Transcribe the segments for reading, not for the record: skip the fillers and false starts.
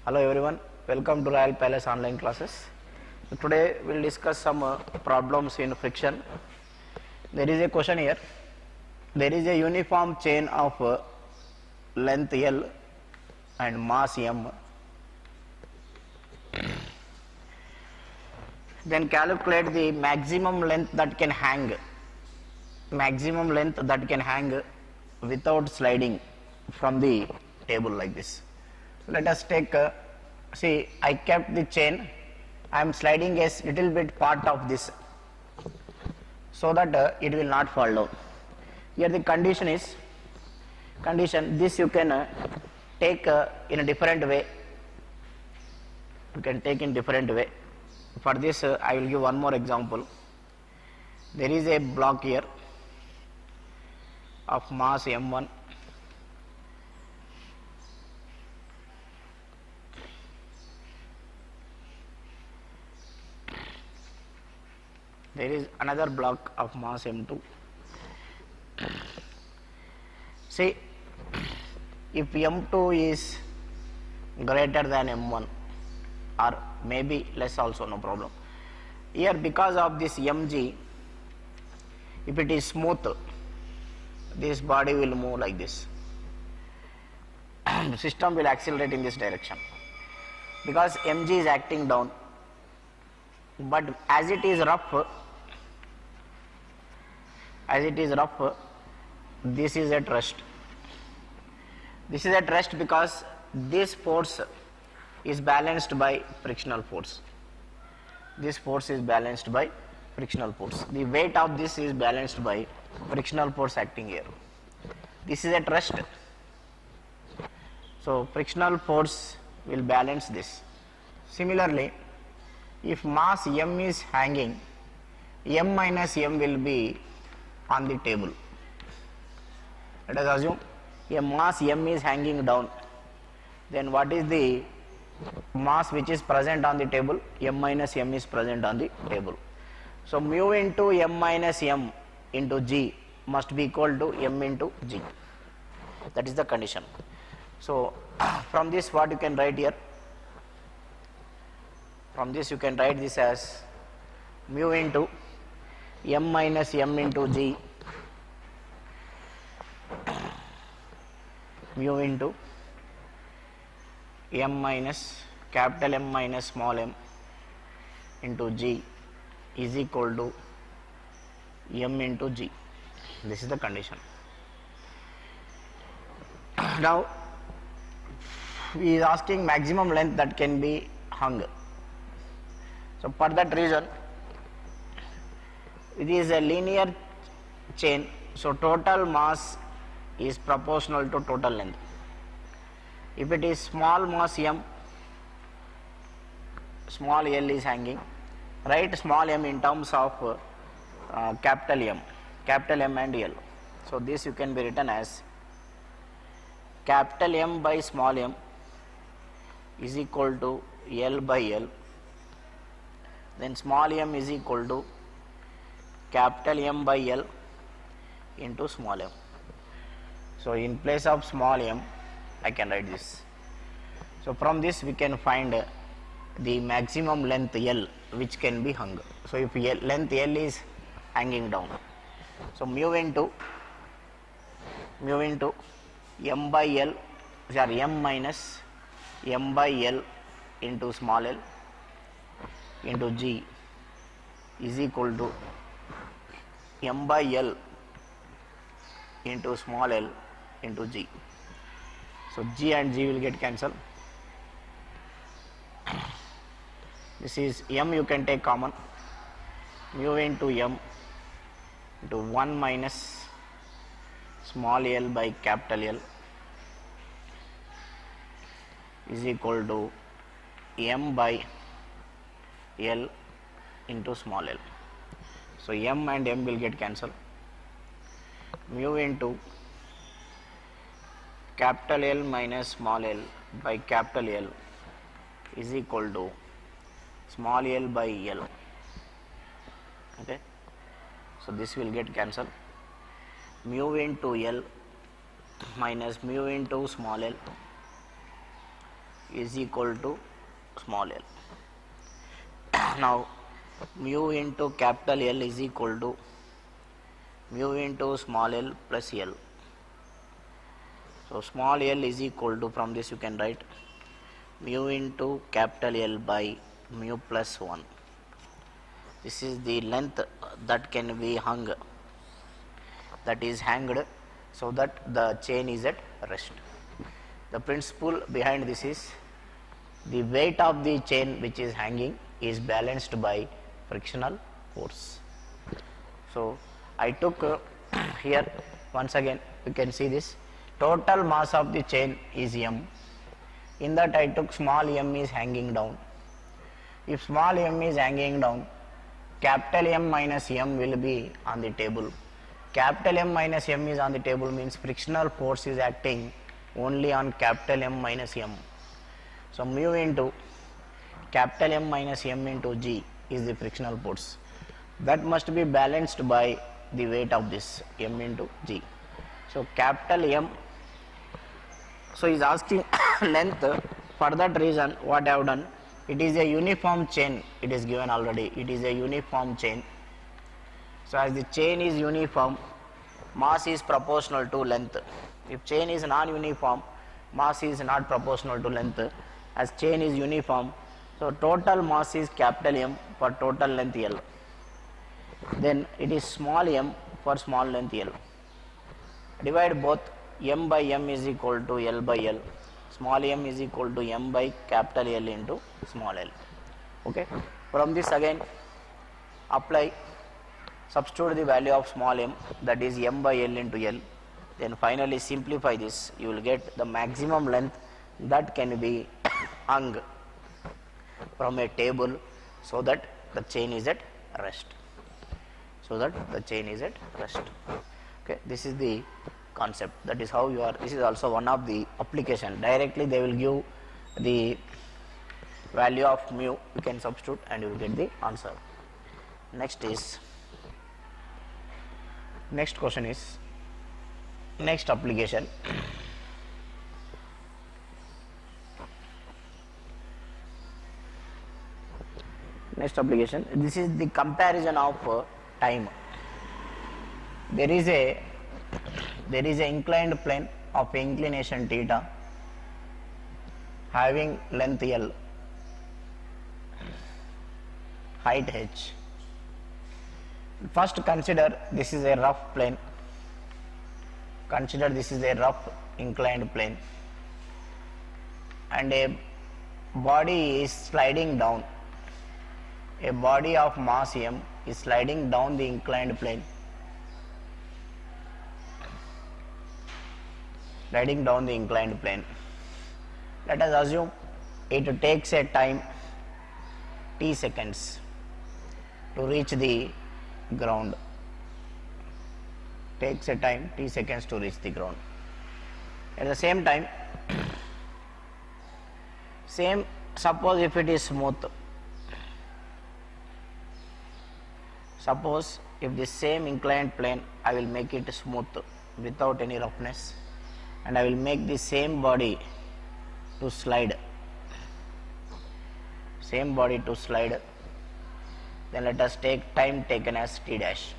Hello everyone, welcome to Royal Palace online classes. So today we will discuss some problems in friction. There is a question here. There is a uniform chain of length L and mass M. Then calculate the maximum length that can hang without sliding from the table like this. So let us take see, I kept the chain, I am sliding a little bit part of this so that it will not fall down. Here the condition is this you can take in a different way. You can take in different way. For this I will give one more example. There is a block here of mass M1. There is another block of mass M2. See, if M2 is greater than M1 or maybe less also, no problem. Here because of this mg, if it is smooth, this body will move like this. The system will accelerate in this direction because mg is acting down. But as it is rough, this is at rest. This is at rest because this force is balanced by frictional force. This force is balanced by frictional force. The weight of this is balanced by frictional force acting here. This is at rest. So frictional force will balance this. Similarly, if mass M is hanging, M minus M will be on the table. Let us assume a mass M is hanging down. Then what is the mass which is present on the table? M minus M is present on the table. So mu into M minus M into G must be equal to M into G. That is the condition. So from this what you can write here? From this you can write this as mu into M minus M into G, mu into M minus capital M minus small m into G is equal to M into G. This is the condition. Now he is asking maximum length that can be hung. So for that reason, it is a linear chain, so total mass is proportional to total length. If it is small mass M, small L is hanging, write small m in terms of capital M and L. So this you can be written as capital M by small m is equal to L by L, then small m is equal to capital M by L into small m. So in place of small m I can write this. So from this we can find the maximum length L which can be hung. So if length L is hanging down, so mu into M by L, sorry, M minus M by L into small l into G is equal to M by L into small l into G. So G and G will get cancelled. This is M, you can take common, mu into M into 1 minus small l by capital L is equal to M by L into small l. So M and M will get cancelled. Mu into capital L minus small l by capital L is equal to small l by L. Okay. So this will get cancelled. Mu into L minus mu into small l is equal to small l. Now mu into capital L is equal to mu into small l plus L. So small l is equal to, from this you can write mu into capital L by mu plus 1. This is the length that can be hung, that is hanged, so that the chain is at rest. The principle behind this is the weight of the chain which is hanging is balanced by frictional force. So I took here once again you can see this total mass of the chain is m. In that I took small m is hanging down. If small m is hanging down, capital M minus m will be on the table. Capital M minus m is on the table means frictional force is acting only on capital M minus m. So mu into capital M minus m into g is the frictional force. That must be balanced by the weight of this m into g. So capital M, so is asking length. For that reason what I have done, it is a uniform chain, it is given already, it is a uniform chain. So as the chain is uniform, mass is proportional to length. If chain is non-uniform, mass is not proportional to length. As chain is uniform, so total mass is capital M for total length L. Then it is small m for small length L. Divide both, m by m is equal to L by L. Small m is equal to m by capital L into small l. Okay. From this again apply, substitute the value of small m, that is m by L into L. Then finally simplify this, you will get the maximum length that can be hung from a table, so that the chain is at rest. So that the chain is at rest. Okay. This is the concept. That is how you are. This is also one of the application. Directly they will give the value of mu, you can substitute and you will get the answer. Next question is, next application. Next application, this is the comparison of time. There is a inclined plane of inclination theta having length L, height h. First consider this is a rough plane. Consider this is a rough inclined plane and a body is sliding down. A body of mass m is sliding down the inclined plane. Sliding down the inclined plane. Let us assume it takes a time t seconds to reach the ground. Takes a time t seconds to reach the ground. At the same time, suppose if it is smooth. Suppose if the same inclined plane, I will make it smooth without any roughness, and I will make the same body to slide. Same body to slide. Then let us take time taken as t dash.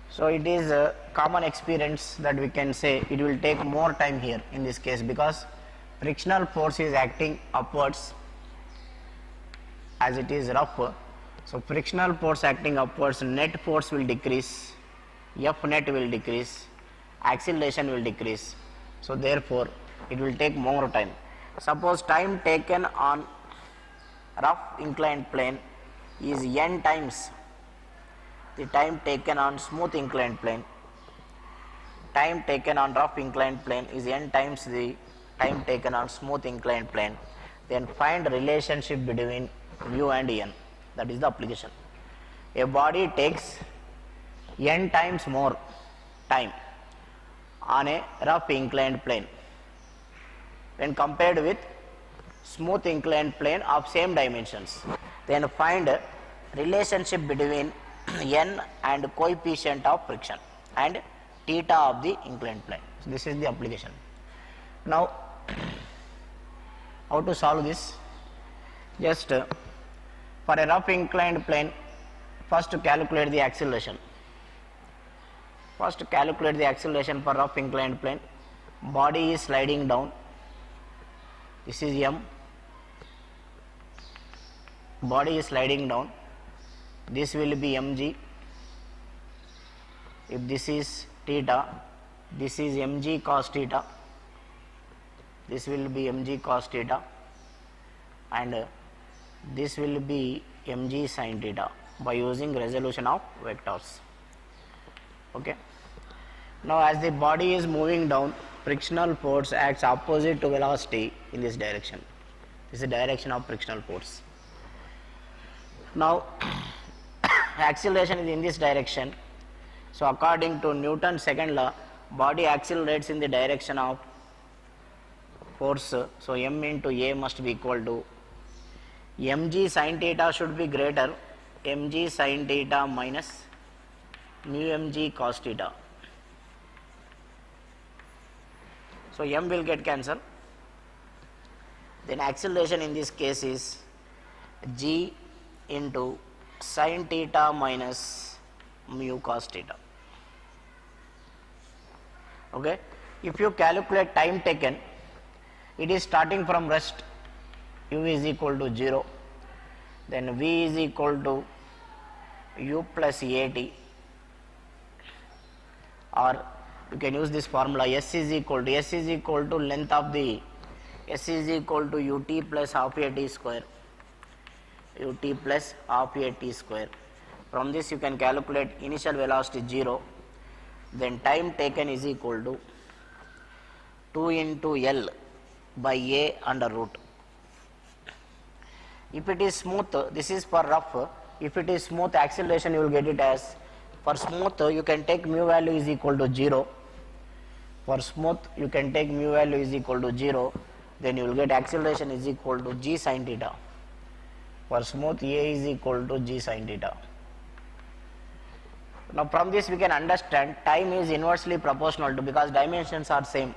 So it is a common experience that we can say it will take more time here in this case, because frictional force is acting upwards as it is rough. So frictional force acting upwards, net force will decrease, F net will decrease, acceleration will decrease. So therefore it will take more time. Suppose time taken on rough inclined plane is n times the time taken on smooth inclined plane. Time taken on rough inclined plane is n times the time taken on smooth inclined plane. Then find relationship between mu and n. That is the application. A body takes n times more time on a rough inclined plane when compared with smooth inclined plane of same dimensions. Then find relationship between n and coefficient of friction and theta of the inclined plane. So this is the application. Now How to solve this? Just for a rough inclined plane, first calculate the acceleration. First calculate the acceleration for rough inclined plane. Body is sliding down. This is m. Body is sliding down. This will be mg. If this is theta, this is mg cos theta. This will be mg cos theta, and this will be mg sin theta by using resolution of vectors. Okay. Now as the body is moving down, frictional force acts opposite to velocity in this direction. This is the direction of frictional force. Now acceleration is in this direction. So according to Newton's second law, body accelerates in the direction of force. So m into a must be equal to mg sin theta should be greater mg sin theta minus mu mg cos theta. So m will get cancelled. Then acceleration in this case is g into sin theta minus mu cos theta. Okay. If you calculate time taken, it is starting from rest. U is equal to 0, then V is equal to U plus AT, or you can use this formula S is equal to length of the S is equal to UT plus half AT square, UT plus half AT square. From this you can calculate initial velocity 0, then time taken is equal to 2 into L by A under root. If it is smooth, this is for rough. If it is smooth, acceleration you will get it as, for smooth you can take mu value is equal to 0. For smooth you can take mu value is equal to 0, then you will get acceleration is equal to g sin theta. For smooth, A is equal to g sin theta. Now from this we can understand time is inversely proportional to, because dimensions are same,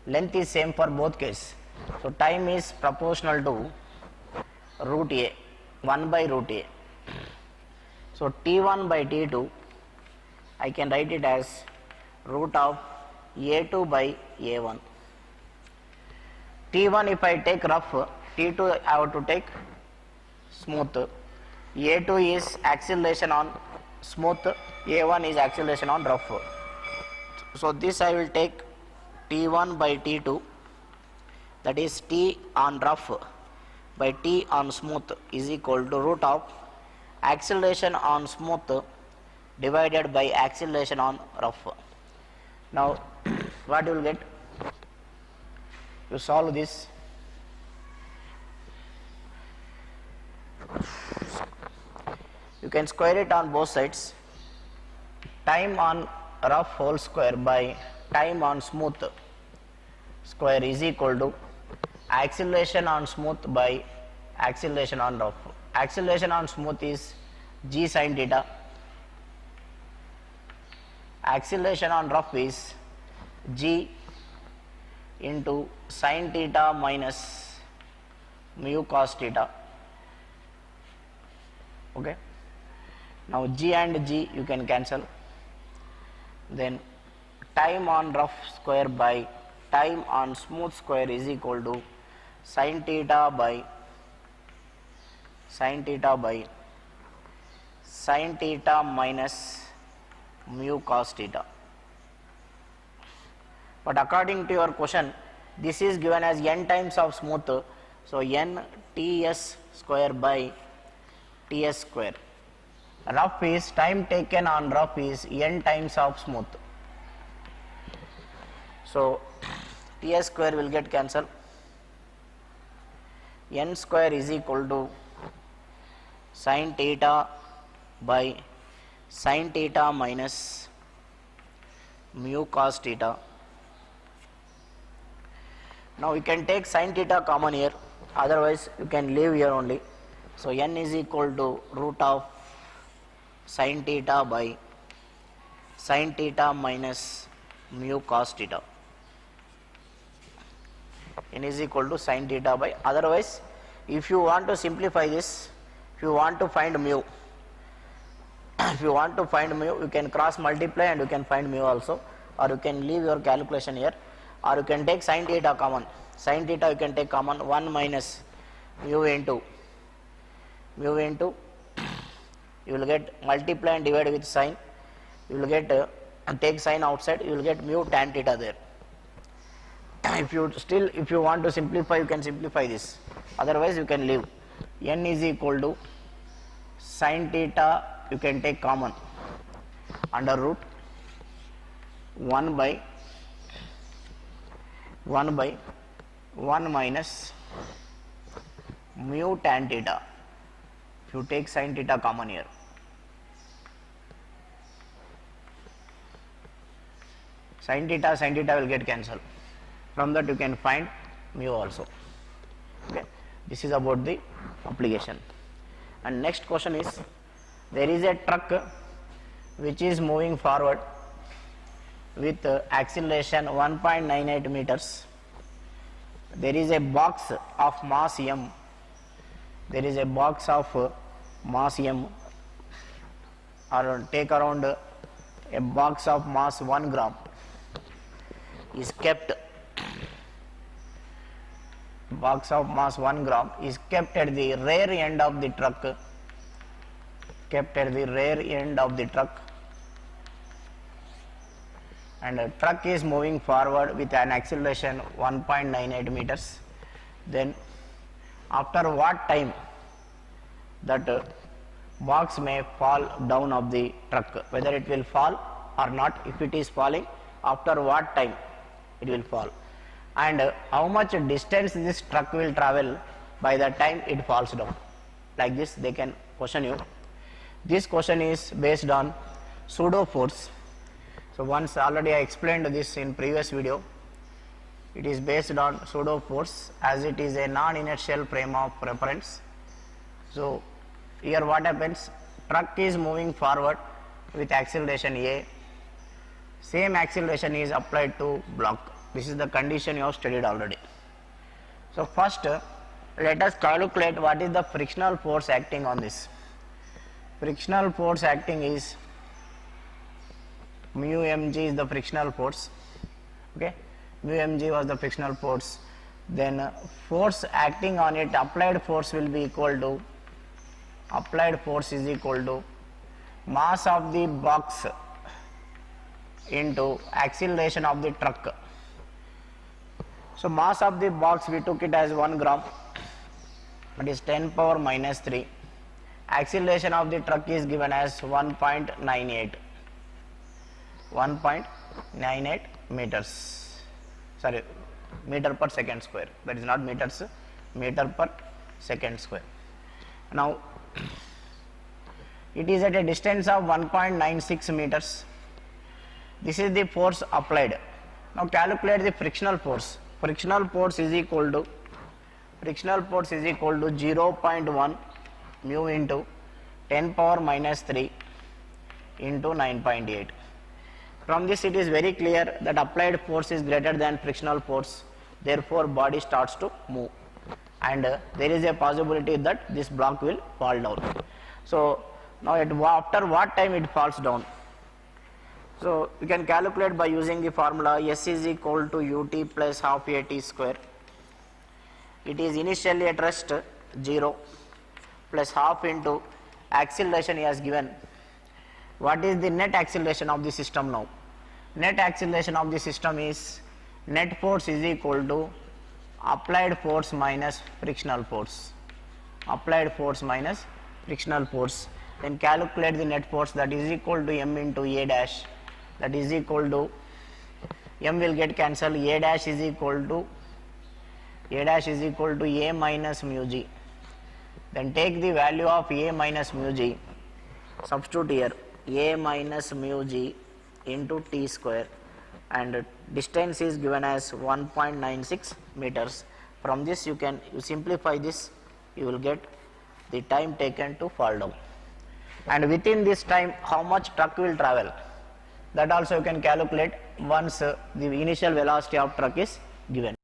length is same for both cases. So time is proportional to root A, 1 by root A. So T1 by T2, I can write it as root of A2 by A1. T1 if I take rough, T2 I have to take smooth. A2 is acceleration on smooth, A1 is acceleration on rough. So this I will take T1 by T2, that is T on rough by T on smooth is equal to root of acceleration on smooth divided by acceleration on rough. Now what you will get? You solve this. You can square it on both sides. Time on rough whole square by time on smooth square is equal to acceleration on smooth by acceleration on rough. Acceleration on smooth is g sin theta. Acceleration on rough is g into sin theta minus mu cos theta. Okay. Now g and g you can cancel. Then time on rough square by time on smooth square is equal to sin theta by sin theta minus mu cos theta. But according to your question, this is given as n times of smooth, so n ts square by ts square. Rough is time taken on rough is n times of smooth. So ts square will get cancelled. N square is equal to sin theta by sin theta minus mu cos theta. Now you can take sin theta common here, otherwise you can leave here only. So n is equal to root of sin theta by sin theta minus mu cos theta. n is equal to sin theta by, otherwise if you want to simplify this, if you want to find mu, if you want to find mu, you can cross multiply and you can find mu also, or you can leave your calculation here, or you can take sin theta common. Sin theta you can take common, 1 minus mu into you will get multiply and divide with sin, you will get take sin outside, you will get mu tan theta there. If you want to simplify, you can simplify this, otherwise you can leave. N is equal to sin theta, you can take common, under root 1 by 1 minus mu tan theta. If you take sin theta common here, sin theta will get cancelled. From that you can find mu also. Okay, this is about the application. And next question is, there is a truck which is moving forward with acceleration 1.98 meters. There is a box of mass m. There is a box of mass m, or take around a box of mass 1 gram is kept. Box of mass 1 gram is kept at the rear end of the truck. Kept at the rear end of the truck, and the truck is moving forward with an acceleration 1.98 meters. Then after what time that box may fall down of the truck, whether it will fall or not, if it is falling, after what time it will fall, and how much distance this truck will travel by the time it falls down. Like this they can question you. This question is based on pseudo force. So once already I explained this in previous video. It is based on pseudo force, as it is a non-inertial frame of reference. So here what happens, truck is moving forward with acceleration a, same acceleration is applied to block. This is the condition you have studied already. So first let us calculate what is the frictional force acting on this. Frictional force acting is mu mg is the frictional force. Okay, mu mg was the frictional force. Then force acting on it, applied force will be equal to, applied force is equal to mass of the box into acceleration of the truck. So mass of the box we took it as 1 gram, it is 10 power minus 3. Acceleration of the truck is given as 1.98 meters, sorry, meter per second square, that is not meters, meter per second square. Now it is at a distance of 1.96 meters. This is the force applied. Now calculate the frictional force. Frictional force is equal to 0.1 mu into 10 power minus 3 into 9.8. From this it is very clear that applied force is greater than frictional force, therefore body starts to move, and there is a possibility that this block will fall down. So now after what time it falls down? So you can calculate by using the formula S is equal to ut plus half a t square. It is initially at rest 0 plus half into acceleration he has given. What is the net acceleration of the system now? Net acceleration of the system is net force is equal to applied force minus frictional force. Applied force minus frictional force. Then calculate the net force, that is equal to m into a dash, that is equal to, m will get cancelled, a dash is equal to a minus mu g. Then take the value of a minus mu g, substitute here a minus mu g into t square, and distance is given as 1.96 meters. From this you simplify this, you will get the time taken to fall down, and within this time how much truck will travel, that also you can calculate once the initial velocity of truck is given.